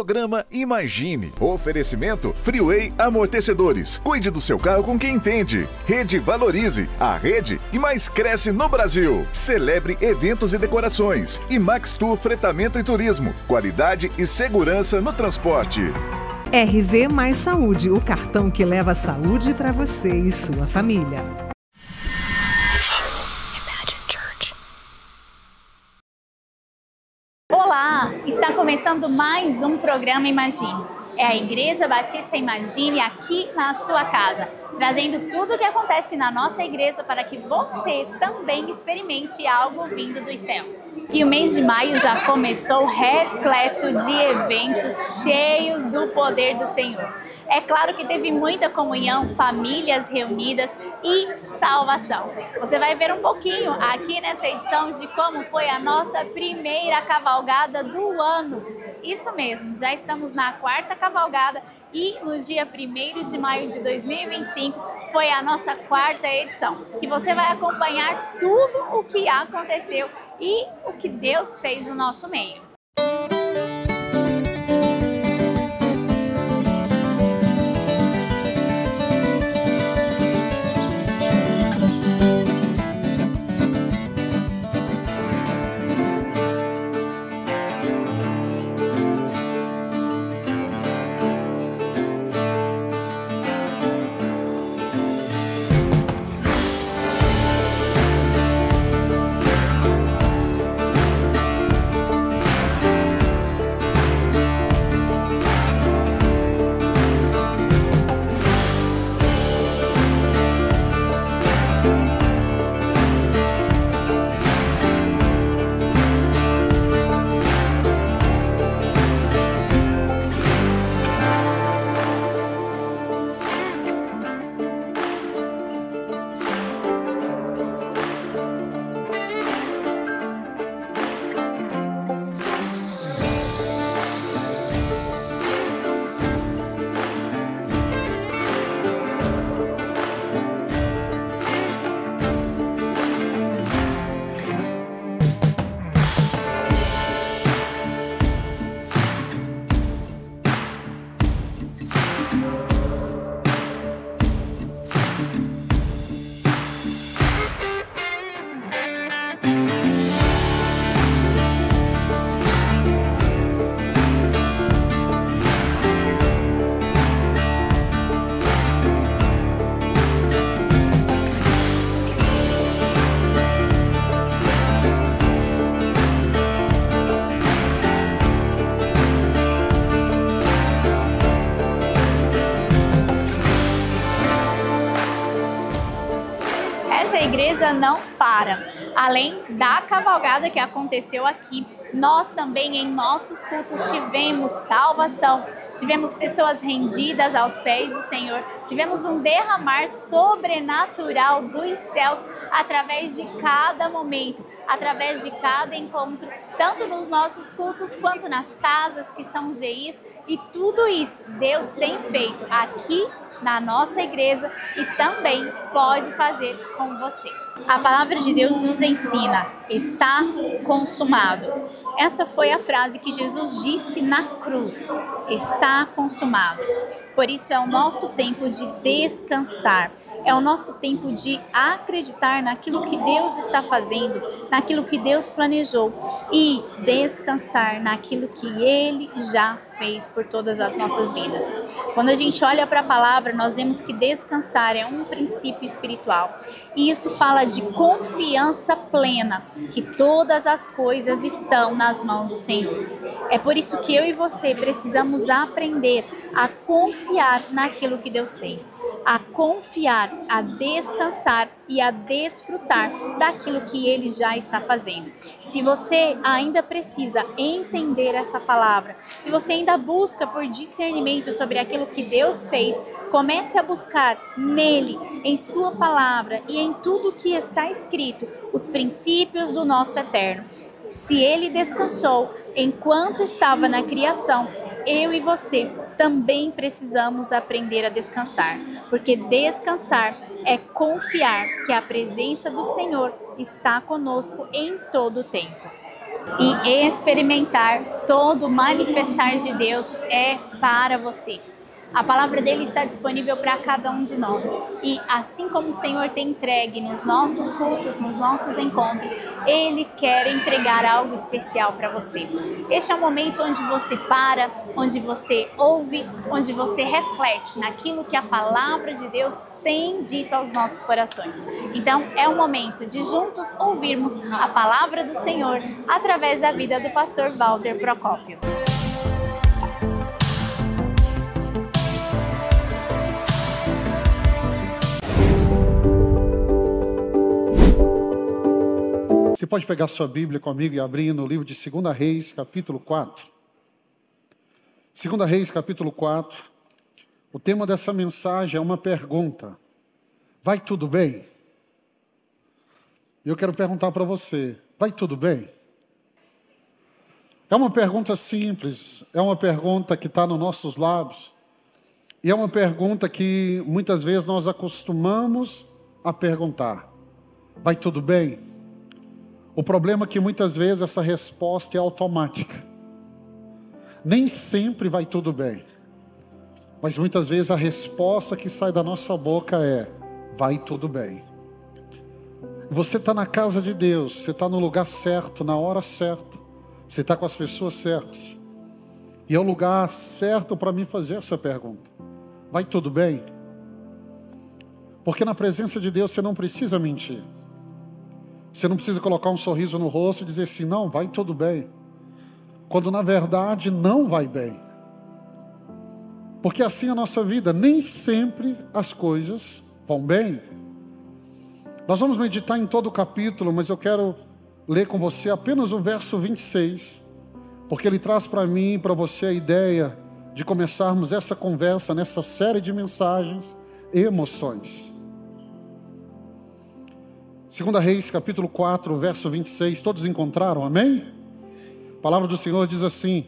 Programa Imagine. Oferecimento Freeway Amortecedores. Cuide do seu carro com quem entende. Rede Valorize, a rede que mais cresce no Brasil. Celebre Eventos e Decorações. E Max Tour Fretamento e Turismo. Qualidade e segurança no transporte. RV Mais Saúde, o cartão que leva saúde para você e sua família. Olá, está começando mais um programa Imagine. É a Igreja Batista Imagine aqui na sua casa, trazendo tudo o que acontece na nossa igreja para que você também experimente algo vindo dos céus. E o mês de maio já começou repleto de eventos cheios do poder do Senhor. É claro que teve muita comunhão, famílias reunidas e salvação. Você vai ver um pouquinho aqui nessa edição de como foi a nossa primeira cavalgada do ano. Isso mesmo, já estamos na quarta cavalgada e no dia 1º de maio de 2025 foi a nossa quarta edição, que você vai acompanhar tudo o que aconteceu e o que Deus fez no nosso meio. A igreja não para. Além da cavalgada que aconteceu aqui, nós também em nossos cultos tivemos salvação, tivemos pessoas rendidas aos pés do Senhor, tivemos um derramar sobrenatural dos céus através de cada momento, através de cada encontro, tanto nos nossos cultos quanto nas casas que são GIs, e tudo isso Deus tem feito aqui na nossa igreja e também pode fazer com você. A palavra de Deus nos ensina: está consumado. Essa foi a frase que Jesus disse na cruz: está consumado. Por isso é o nosso tempo de descansar, é o nosso tempo de acreditar naquilo que Deus está fazendo, naquilo que Deus planejou e descansar naquilo que Ele já fez por todas as nossas vidas. Quando a gente olha para a palavra, nós vemos que descansar é um princípio espiritual e isso fala de confiança plena, que todas as coisas estão nas mãos do Senhor. É por isso que eu e você precisamos aprender a confiar naquilo que Deus tem, a confiar, a descansar e a desfrutar daquilo que Ele já está fazendo. Se você ainda precisa entender essa palavra, se você ainda busca por discernimento sobre aquilo que Deus fez, comece a buscar nele, em sua palavra e em tudo que está escrito, os princípios do nosso eterno. Se Ele descansou enquanto estava na criação, eu e você também precisamos aprender a descansar, porque descansar é confiar que a presença do Senhor está conosco em todo o tempo. e experimentar todo o manifestar de Deus é para você. A palavra dele está disponível para cada um de nós. E assim como o Senhor tem entregue nos nossos cultos, nos nossos encontros, Ele quer entregar algo especial para você. Este é o momento onde você para, onde você ouve, onde você reflete naquilo que a palavra de Deus tem dito aos nossos corações. Então é o momento de juntos ouvirmos a palavra do Senhor através da vida do pastor Walter Procópio. Você pode pegar sua Bíblia comigo e abrir no livro de 2 Reis, capítulo 4. 2 Reis, capítulo 4. O tema dessa mensagem é uma pergunta. Vai tudo bem? Eu quero perguntar para você, vai tudo bem? É uma pergunta simples, é uma pergunta que está nos nossos lábios. E é uma pergunta que muitas vezes nós acostumamos a perguntar. Vai tudo bem? O problema é que muitas vezes essa resposta é automática. Nem sempre vai tudo bem. Mas muitas vezes a resposta que sai da nossa boca é: vai tudo bem. Você está na casa de Deus, você está no lugar certo, na hora certa. Você está com as pessoas certas. E é o lugar certo para mim fazer essa pergunta. Vai tudo bem? Porque na presença de Deus você não precisa mentir. Você não precisa colocar um sorriso no rosto e dizer assim, não, vai tudo bem. Quando na verdade não vai bem. Porque assim é a nossa vida, nem sempre as coisas vão bem. Nós vamos meditar em todo o capítulo, mas eu quero ler com você apenas o verso 26. Porque ele traz para mim e para você a ideia de começarmos essa conversa nessa série de mensagens e emoções. 2 Reis, capítulo 4, verso 26, todos encontraram, amém? A palavra do Senhor diz assim: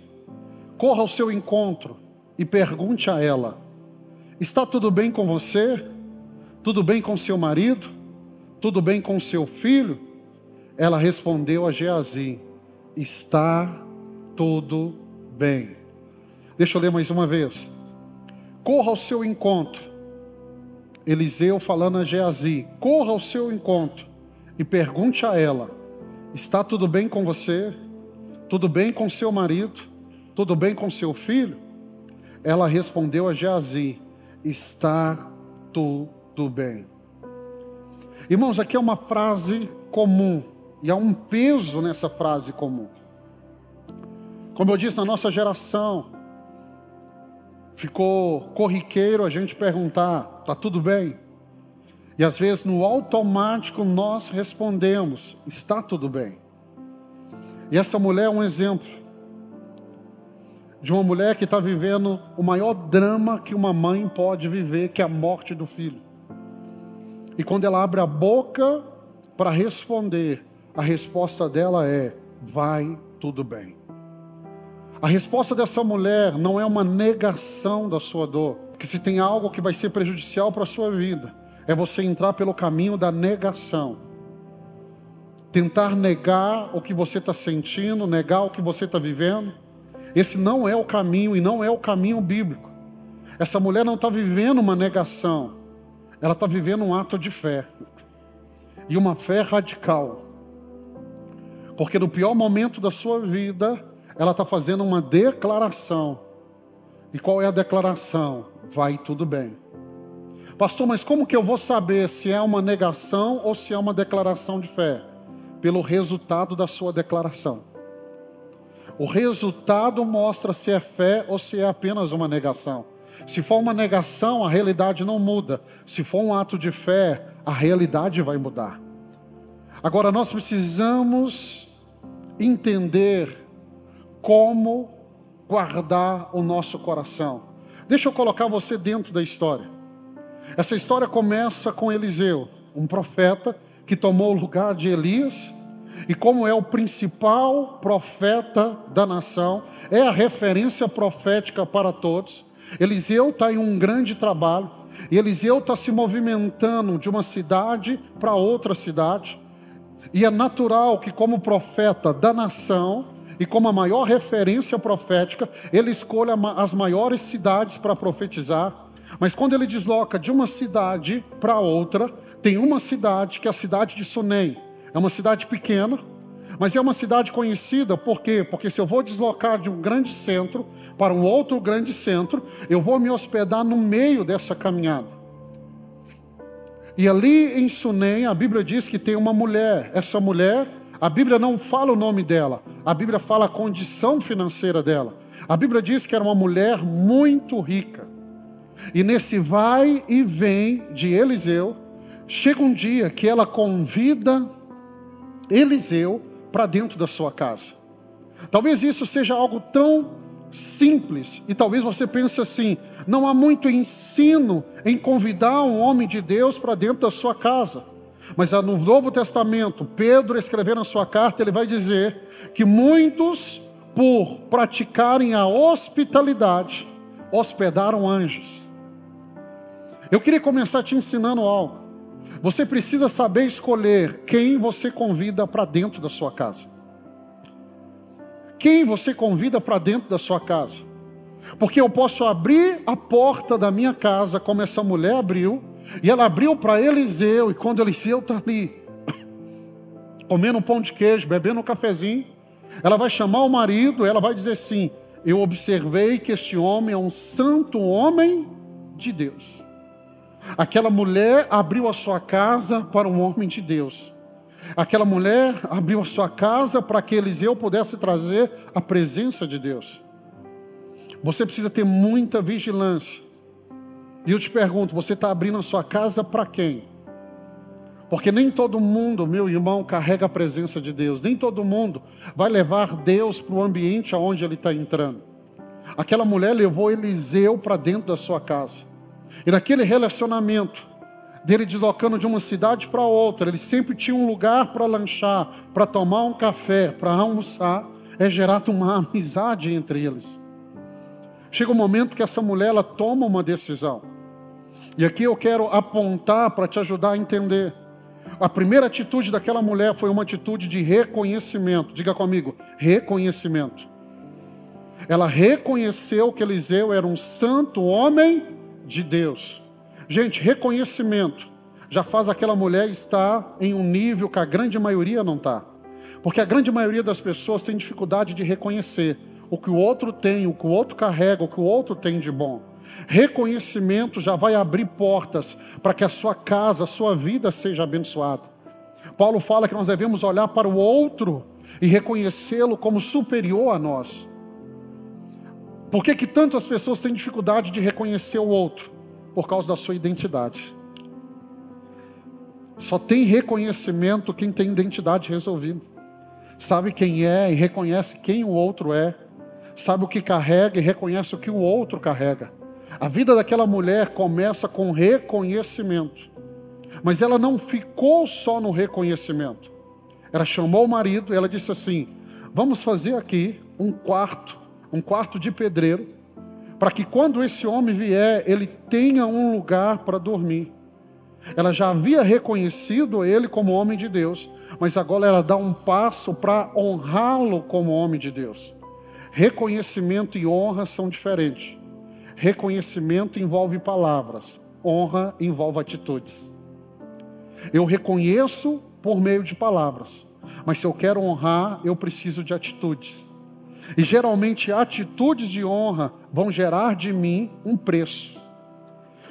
corra ao seu encontro e pergunte a ela, está tudo bem com você? Tudo bem com seu marido? Tudo bem com seu filho? Ela respondeu a Geazi, está tudo bem. Deixa eu ler mais uma vez. Corra ao seu encontro. Eliseu falando a Geazi, corra ao seu encontro e pergunte a ela, está tudo bem com você? Tudo bem com seu marido? Tudo bem com seu filho? Ela respondeu a Geazi, está tudo bem. Irmãos, aqui é uma frase comum, e há um peso nessa frase comum. Como eu disse, na nossa geração, ficou corriqueiro a gente perguntar, está tudo bem? E às vezes no automático nós respondemos, está tudo bem. E essa mulher é um exemplo de uma mulher que está vivendo o maior drama que uma mãe pode viver, que é a morte do filho. E quando ela abre a boca para responder, a resposta dela é, vai tudo bem. A resposta dessa mulher não é uma negação da sua dor, que se tem algo que vai ser prejudicial para a sua vida, é você entrar pelo caminho da negação. Tentar negar o que você está sentindo, negar o que você está vivendo. Esse não é o caminho e não é o caminho bíblico. Essa mulher não está vivendo uma negação, ela está vivendo um ato de fé. E uma fé radical. Porque no pior momento da sua vida, ela está fazendo uma declaração. E qual é a declaração? Vai tudo bem. Pastor, mas como que eu vou saber se é uma negação ou se é uma declaração de fé? Pelo resultado da sua declaração. O resultado mostra se é fé ou se é apenas uma negação. Se for uma negação, a realidade não muda. Se for um ato de fé, a realidade vai mudar. Agora nós precisamos entender como guardar o nosso coração. Deixa eu colocar você dentro da história. Essa história começa com Eliseu, um profeta que tomou o lugar de Elias, e como é o principal profeta da nação, é a referência profética para todos. Eliseu está em um grande trabalho, e Eliseu está se movimentando de uma cidade para outra cidade, E é natural que, como profeta da nação e como a maior referência profética, ele escolha as maiores cidades para profetizar. Mas quando ele desloca de uma cidade para outra, tem uma cidade que é a cidade de Sunem. É uma cidade pequena, mas é uma cidade conhecida, por quê? Porque se eu vou deslocar de um grande centro para um outro grande centro, eu vou me hospedar no meio dessa caminhada. E ali em Sunem, a Bíblia diz que tem uma mulher. Essa mulher, a Bíblia não fala o nome dela, a Bíblia fala a condição financeira dela. A Bíblia diz que era uma mulher muito rica. E nesse vai e vem de Eliseu, chega um dia que ela convida Eliseu para dentro da sua casa. Talvez isso seja algo tão simples, e talvez você pense assim: não há muito ensino em convidar um homem de Deus para dentro da sua casa. Mas no Novo Testamento, Pedro, escrevendo na sua carta, ele vai dizer que muitos, por praticarem a hospitalidade, hospedaram anjos. Eu queria começar te ensinando algo. Você precisa saber escolher quem você convida para dentro da sua casa. Quem você convida para dentro da sua casa? Porque eu posso abrir a porta da minha casa, como essa mulher abriu, e ela abriu para Eliseu, e quando Eliseu está ali, comendo um pão de queijo, bebendo um cafezinho, ela vai chamar o marido, ela vai dizer assim: eu observei que este homem é um santo homem de Deus. Aquela mulher abriu a sua casa para um homem de Deus. Aquela mulher abriu a sua casa para que Eliseu pudesse trazer a presença de Deus. Você precisa ter muita vigilância. E eu te pergunto, você está abrindo a sua casa para quem? Porque nem todo mundo, meu irmão, carrega a presença de Deus. Nem todo mundo vai levar Deus para o ambiente aonde ele está entrando. Aquela mulher levou Eliseu para dentro da sua casa. E naquele relacionamento, dele deslocando de uma cidade para outra, ele sempre tinha um lugar para lanchar, para tomar um café, para almoçar. É gerado uma amizade entre eles. Chega um momento que essa mulher, ela toma uma decisão. E aqui eu quero apontar para te ajudar a entender. A primeira atitude daquela mulher foi uma atitude de reconhecimento. Diga comigo, reconhecimento. Ela reconheceu que Eliseu era um santo homem de Deus. Gente, reconhecimento já faz aquela mulher estar em um nível que a grande maioria não está. Porque a grande maioria das pessoas tem dificuldade de reconhecer o que o outro tem, o que o outro carrega, o que o outro tem de bom. Reconhecimento já vai abrir portas para que a sua casa, a sua vida seja abençoada. Paulo fala que nós devemos olhar para o outro e reconhecê-lo como superior a nós. Por que tantas pessoas têm dificuldade de reconhecer o outro? Por causa da sua identidade. Só tem reconhecimento quem tem identidade resolvida. Sabe quem é e reconhece quem o outro é. Sabe o que carrega e reconhece o que o outro carrega. A vida daquela mulher começa com reconhecimento. Mas ela não ficou só no reconhecimento. Ela chamou o marido e ela disse assim: vamos fazer aqui um quarto de pedreiro, para que quando esse homem vier, ele tenha um lugar para dormir. Ela já havia reconhecido ele como homem de Deus, mas agora ela dá um passo para honrá-lo como homem de Deus. Reconhecimento e honra são diferentes. Reconhecimento envolve palavras, honra envolve atitudes. Eu reconheço por meio de palavras, mas se eu quero honrar, eu preciso de atitudes. E geralmente atitudes de honra vão gerar de mim um preço.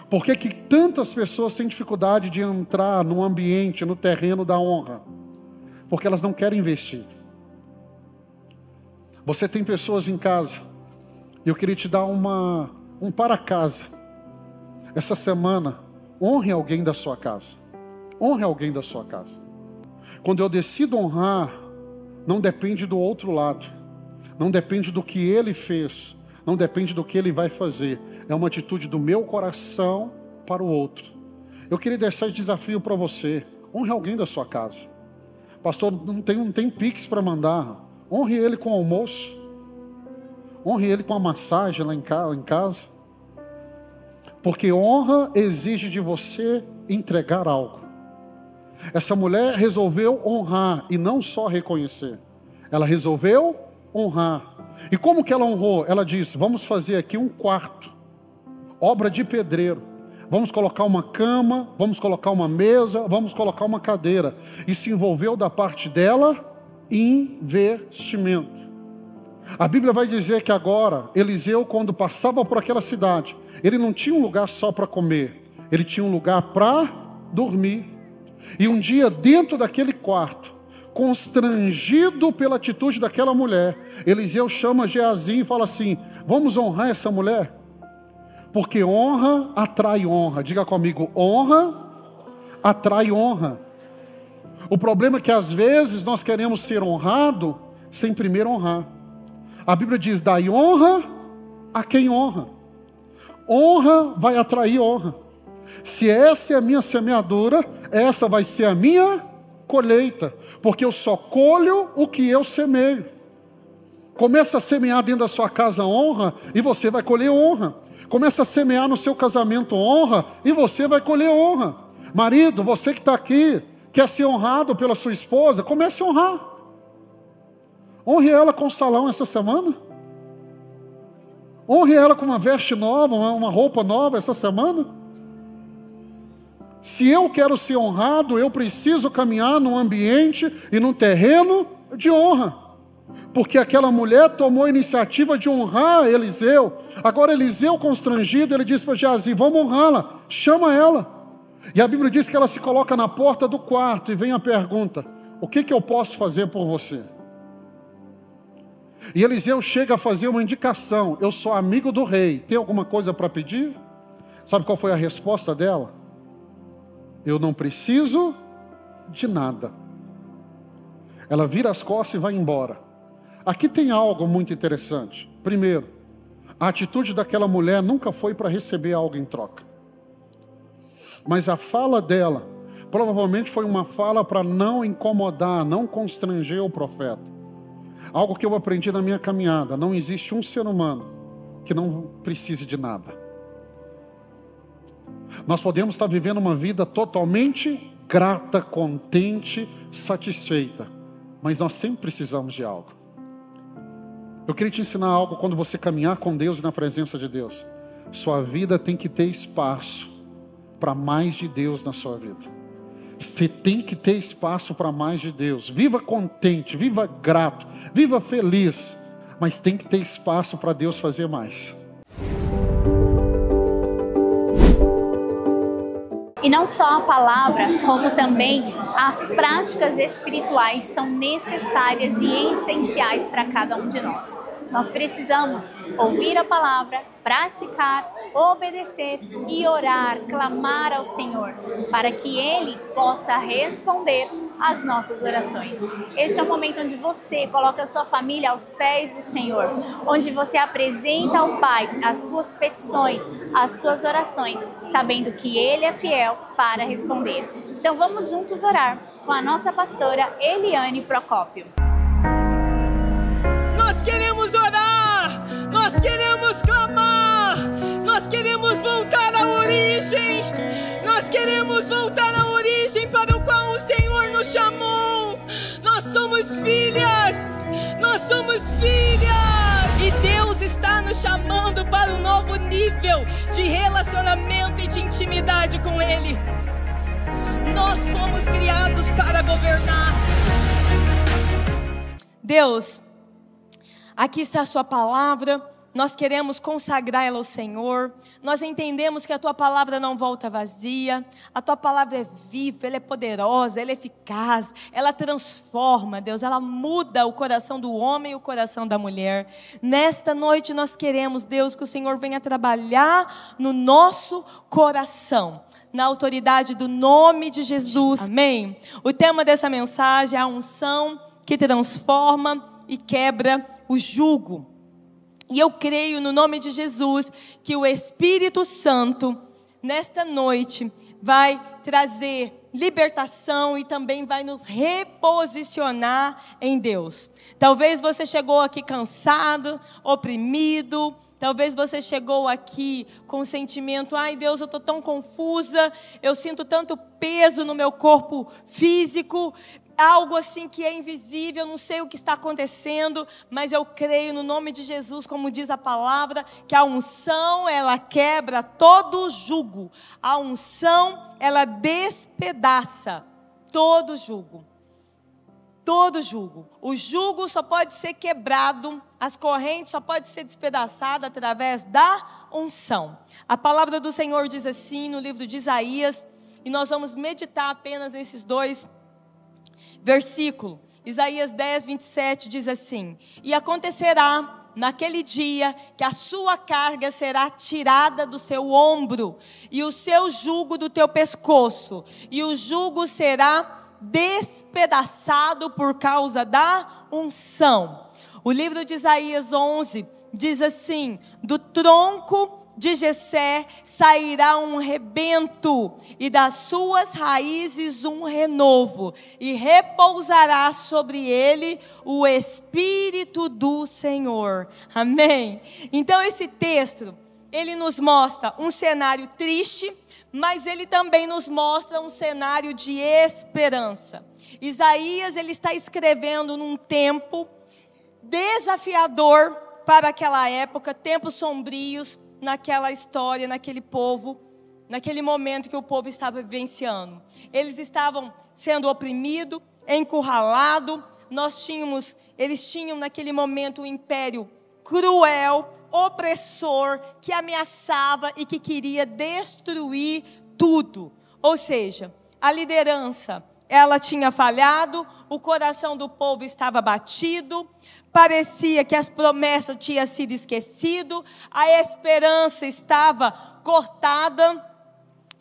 Por que tantas pessoas têm dificuldade de entrar no ambiente, no terreno da honra? Porque elas não querem investir. Você tem pessoas em casa, e eu queria te dar um para casa. Essa semana, honre alguém da sua casa. Honre alguém da sua casa. Quando eu decido honrar, não depende do outro lado. Não depende do que ele fez. Não depende do que ele vai fazer. É uma atitude do meu coração para o outro. Eu queria deixar esse desafio para você. Honre alguém da sua casa. Pastor, não tem pix para mandar. Honre ele com almoço. Honre ele com a massagem lá em casa. Porque honra exige de você entregar algo. Essa mulher resolveu honrar e não só reconhecer. Ela resolveu honrar. E como que ela honrou? Ela disse: vamos fazer aqui um quarto, obra de pedreiro. Vamos colocar uma cama, vamos colocar uma mesa, vamos colocar uma cadeira. E se envolveu da parte dela investimento. A Bíblia vai dizer que agora, Eliseu, quando passava por aquela cidade, ele não tinha um lugar só para comer, ele tinha um lugar para dormir. E um dia, dentro daquele quarto, constrangido pela atitude daquela mulher, Eliseu chama Geazi e fala assim: vamos honrar essa mulher? Porque honra atrai honra. Diga comigo: honra atrai honra. O problema é que às vezes nós queremos ser honrado sem primeiro honrar. A Bíblia diz: dai honra a quem honra. Honra vai atrair honra. Se essa é a minha semeadura, essa vai ser a minha colheita, porque eu só colho o que eu semeio. Começa a semear dentro da sua casa honra, e você vai colher honra. Começa a semear no seu casamento honra, e você vai colher honra. Marido, você que está aqui, quer ser honrado pela sua esposa, comece a honrar. Honre ela com salão essa semana. Honre ela com uma veste nova, uma roupa nova essa semana. Se eu quero ser honrado, eu preciso caminhar num ambiente e num terreno de honra. Porque aquela mulher tomou a iniciativa de honrar Eliseu. Agora Eliseu, constrangido, ele disse para Geazi: vamos honrá-la, chama ela. E a Bíblia diz que ela se coloca na porta do quarto e vem a pergunta: o que eu posso fazer por você? E Eliseu chega a fazer uma indicação: eu sou amigo do rei, tem alguma coisa para pedir? Sabe qual foi a resposta dela? Eu não preciso de nada. Ela vira as costas e vai embora. Aqui tem algo muito interessante. Primeiro, a atitude daquela mulher nunca foi para receber algo em troca. Mas a fala dela, provavelmente foi uma fala para não incomodar, não constranger o profeta. Algo que eu aprendi na minha caminhada: não existe um ser humano que não precise de nada. Nós podemos estar vivendo uma vida totalmente grata, contente, satisfeita, mas nós sempre precisamos de algo. Eu queria te ensinar algo. Quando você caminhar com Deus e na presença de Deus, sua vida tem que ter espaço para mais de Deus na sua vida. Você tem que ter espaço para mais de Deus. Viva contente, viva grato, viva feliz, mas tem que ter espaço para Deus fazer mais. E não só a palavra, como também as práticas espirituais são necessárias e essenciais para cada um de nós. Nós precisamos ouvir a palavra, praticar, obedecer e orar, clamar ao Senhor, para que Ele possa responder às nossas orações. Este é o momento onde você coloca a sua família aos pés do Senhor, onde você apresenta ao Pai as suas petições, as suas orações, sabendo que Ele é fiel para responder. Então vamos juntos orar com a nossa pastora Eliane Procópio. Nós queremos orar, nós queremos clamar, nós queremos voltar à origem, nós queremos voltar à origem para o qual o Senhor nos chamou. Nós somos filhas, nós somos filhas, e Deus está nos chamando para um novo nível de relacionamento e de intimidade com Ele. Nós fomos criados para governar. Deus, aqui está a sua palavra, nós queremos consagrar ela ao Senhor. Nós entendemos que a tua palavra não volta vazia, a tua palavra é viva, ela é poderosa, ela é eficaz, ela transforma, Deus, ela muda o coração do homem e o coração da mulher. Nesta noite nós queremos, Deus, que o Senhor venha trabalhar no nosso coração, na autoridade do nome de Jesus, amém? O tema dessa mensagem é a unção que transforma e quebra o jugo. E eu creio no nome de Jesus que o Espírito Santo, nesta noite, vai trazer libertação e também vai nos reposicionar em Deus. Talvez você chegou aqui cansado, oprimido, Talvez você chegou aqui com o sentimento, ai Deus, eu estou tão confusa, eu sinto tanto peso no meu corpo físico, algo assim que é invisível, eu não sei o que está acontecendo, mas eu creio no nome de Jesus, como diz a palavra, que a unção, ela quebra todo jugo, a unção, ela despedaça todo jugo. Todo jugo. O jugo só pode ser quebrado, as correntes só podem ser despedaçadas através da unção. A palavra do Senhor diz assim no livro de Isaías, e nós vamos meditar apenas nesses 2 versículos. Isaías 10, 27 diz assim: e acontecerá naquele dia que a sua carga será tirada do seu ombro, e o seu jugo do teu pescoço, e o jugo será despedaçado por causa da unção. O livro de Isaías 11 diz assim: do tronco de Jessé sairá um rebento, e das suas raízes um renovo, e repousará sobre ele o Espírito do Senhor. Amém? Então esse texto, ele nos mostra um cenário triste, mas ele também nos mostra um cenário de esperança. Isaías, ele está escrevendo num tempo desafiador para aquela época, tempos sombrios naquela história, naquele povo, naquele momento que o povo estava vivenciando. Eles estavam sendo oprimidos, encurralados, eles tinham naquele momento um império cruel, opressor, que ameaçava e que queria destruir tudo. Ou seja, a liderança, ela tinha falhado, o coração do povo estava batido, parecia que as promessas tinham sido esquecidas, a esperança estava cortada.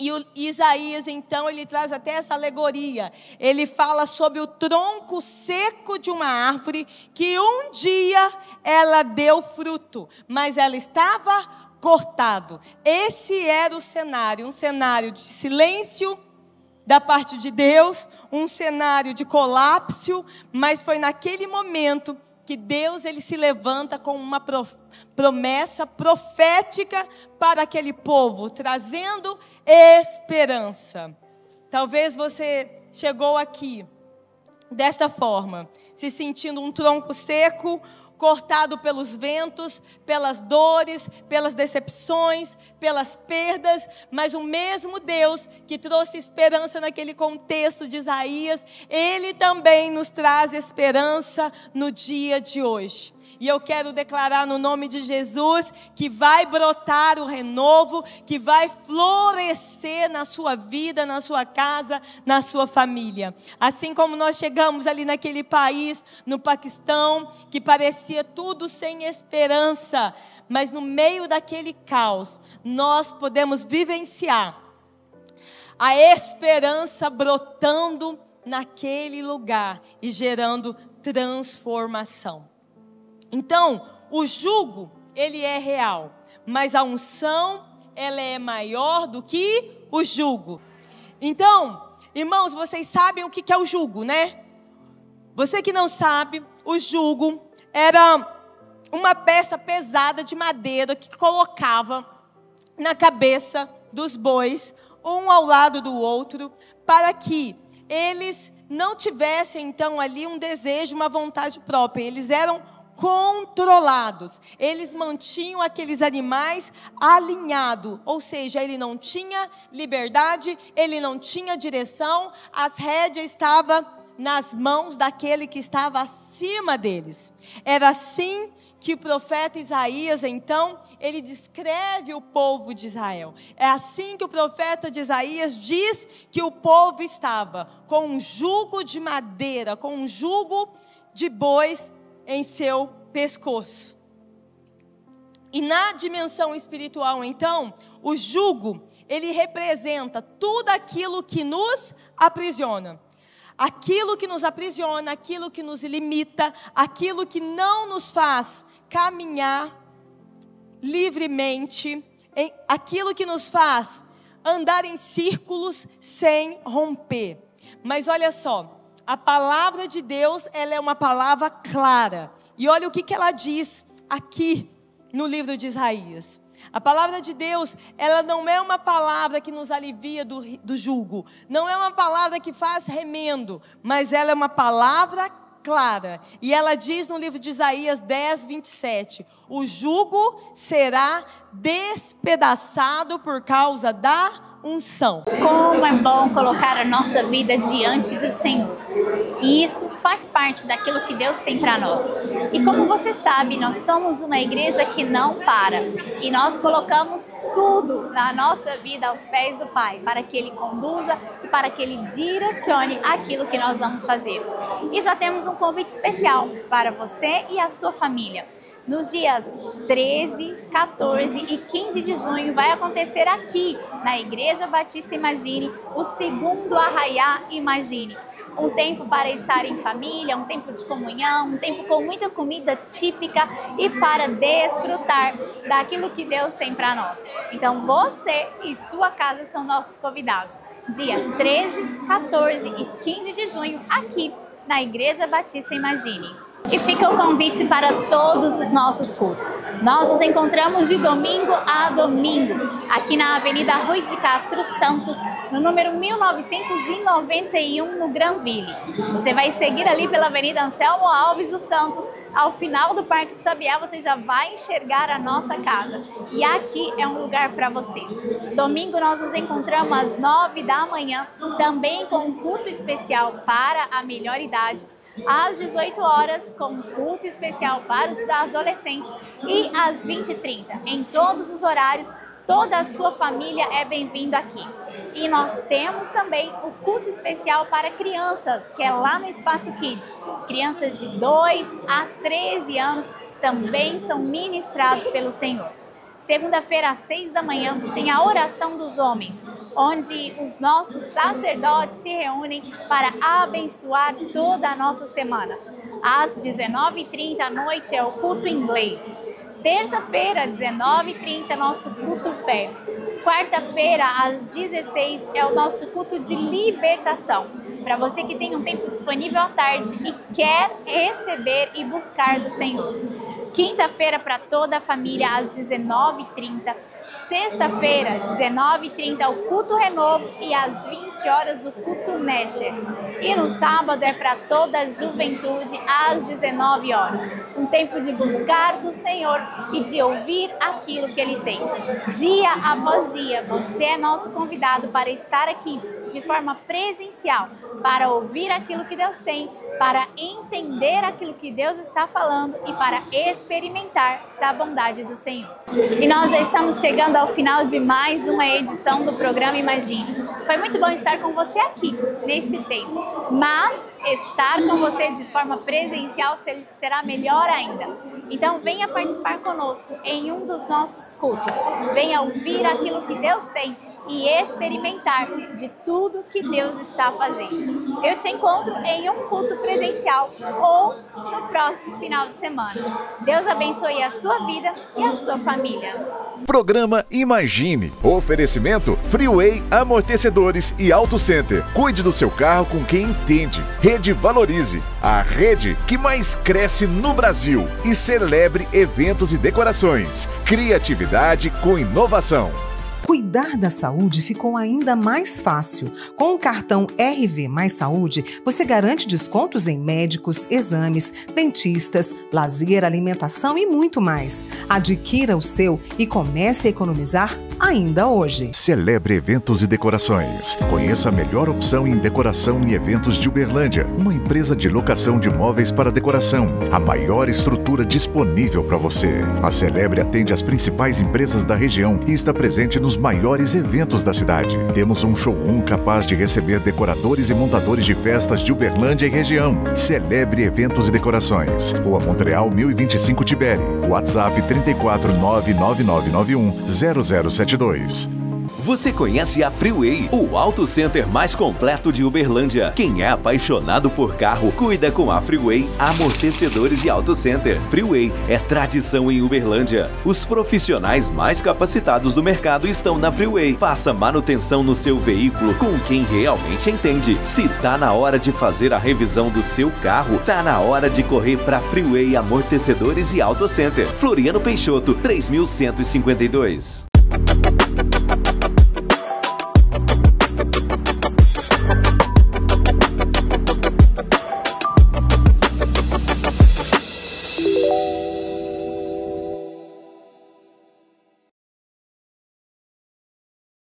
E o Isaías, então, ele traz até essa alegoria. Ele fala sobre o tronco seco de uma árvore que um dia ela deu fruto, mas ela estava cortado. Esse era o cenário, um cenário de silêncio da parte de Deus, um cenário de colapso, mas foi naquele momento que Deus, ele se levanta com uma promessa profética para aquele povo, trazendo esperança. Talvez você chegou aqui desta forma, se sentindo um tronco seco, cortado pelos ventos, pelas dores, pelas decepções, pelas perdas, mas o mesmo Deus que trouxe esperança naquele contexto de Isaías, Ele também nos traz esperança no dia de hoje. E eu quero declarar no nome de Jesus que vai brotar o renovo, que vai florescer na sua vida, na sua casa, na sua família. Assim como nós chegamos ali naquele país, no Paquistão, que parecia tudo sem esperança, mas no meio daquele caos, nós podemos vivenciar a esperança brotando naquele lugar e gerando transformação. Então, o jugo, ele é real, mas a unção, ela é maior do que o jugo. Então, irmãos, vocês sabem o que é o jugo, né? Você que não sabe, o jugo era uma peça pesada de madeira que colocava na cabeça dos bois, um ao lado do outro, para que eles não tivessem, então, ali um desejo, uma vontade própria. Eles eram controlados, eles mantinham aqueles animais alinhados, ou seja, ele não tinha liberdade, ele não tinha direção, as rédeas estavam nas mãos daquele que estava acima deles. Era assim que o profeta Isaías, então, ele descreve o povo de Israel. É assim que o profeta de Isaías diz que o povo estava com um jugo de madeira, com um jugo de bois em seu pescoço. E na dimensão espiritual, então, o jugo, ele representa tudo aquilo que nos aprisiona. Aquilo que nos aprisiona, aquilo que nos limita, aquilo que não nos faz caminhar livremente, aquilo que nos faz andar em círculos sem romper. Mas olha só, a palavra de Deus, ela é uma palavra clara. E olha o que ela diz aqui, no livro de Isaías. A palavra de Deus, ela não é uma palavra que nos alivia do jugo. Não é uma palavra que faz remendo. Mas ela é uma palavra clara. E ela diz no livro de Isaías 10, 27. O jugo será despedaçado por causa da unção. Como é bom colocar a nossa vida diante do Senhor. E isso faz parte daquilo que Deus tem para nós. E como você sabe, nós somos uma igreja que não para. E nós colocamos tudo na nossa vida aos pés do Pai, para que Ele conduza e para que Ele direcione aquilo que nós vamos fazer. E já temos um convite especial para você e a sua família. Nos dias 13, 14 e 15 de junho vai acontecer aqui na Igreja Batista Imagine o segundo Arraiá Imagine. Um tempo para estar em família, um tempo de comunhão, um tempo com muita comida típica e para desfrutar daquilo que Deus tem para nós. Então você e sua casa são nossos convidados. Dia 13, 14 e 15 de junho aqui na Igreja Batista Imagine. E fica o convite para todos os nossos cultos. Nós nos encontramos de domingo a domingo, aqui na Avenida Rui de Castro Santos, no número 1991, no Granville. Você vai seguir ali pela Avenida Anselmo Alves dos Santos. Ao final do Parque do Sabiá, você já vai enxergar a nossa casa. E aqui é um lugar para você. Domingo nós nos encontramos às 9 da manhã, também com um culto especial para a melhor idade. Às 18 horas, com um culto especial para os adolescentes, e às 20h30. Em todos os horários, toda a sua família é bem-vinda aqui. E nós temos também o culto especial para crianças, que é lá no Espaço Kids. Crianças de 2 a 13 anos também são ministrados pelo Senhor. Segunda-feira, às 6 da manhã, tem a oração dos homens, onde os nossos sacerdotes se reúnem para abençoar toda a nossa semana. Às 19h30 à noite é o culto inglês. Terça-feira, às 19h30, nosso culto fé. Quarta-feira, às 16h, é o nosso culto de libertação. Para você que tem um tempo disponível à tarde e quer receber e buscar do Senhor. Quinta-feira para toda a família às 19h30. Sexta-feira, 19h30, o culto Renovo e às 20 horas o culto Nesher. E no sábado é para toda a juventude às 19 horas. Um tempo de buscar do Senhor e de ouvir aquilo que Ele tem. Dia após dia, você é nosso convidado para estar aqui de forma presencial, para ouvir aquilo que Deus tem, para entender aquilo que Deus está falando e para experimentar da bondade do Senhor. E nós já estamos chegando ao final de mais uma edição do programa Imagine. Foi muito bom estar com você aqui neste tempo, mas estar com você de forma presencial será melhor ainda. Então venha participar conosco em um dos nossos cultos, venha ouvir aquilo que Deus tem e experimentar de tudo que Deus está fazendo. Eu te encontro em um culto presencial ou no próximo final de semana. Deus abençoe a sua vida e a sua família. Programa Imagine. Oferecimento Freeway Amortecedores e Auto Center. Cuide do seu carro com quem entende. Rede Valorize, a rede que mais cresce no Brasil. E celebre eventos e decorações. Criatividade com inovação. Cuidar da saúde ficou ainda mais fácil. Com o cartão RV Mais Saúde, você garante descontos em médicos, exames, dentistas, lazer, alimentação e muito mais. Adquira o seu e comece a economizar ainda hoje. Celebre eventos e decorações. Conheça a melhor opção em decoração e eventos de Uberlândia, uma empresa de locação de móveis para decoração. A maior estrutura disponível para você. A Celebre atende as principais empresas da região e está presente nos maiores eventos da cidade. Temos um showroom capaz de receber decoradores e montadores de festas de Uberlândia e região. Celebre Eventos e Decorações. Rua Montreal 1025 Tibere. WhatsApp 34999910072. Você conhece a Freeway, o auto center mais completo de Uberlândia. Quem é apaixonado por carro, cuida com a Freeway Amortecedores e Auto Center. Freeway é tradição em Uberlândia. Os profissionais mais capacitados do mercado estão na Freeway. Faça manutenção no seu veículo com quem realmente entende. Se tá na hora de fazer a revisão do seu carro, tá na hora de correr para Freeway Amortecedores e Auto Center. Floriano Peixoto, 3152.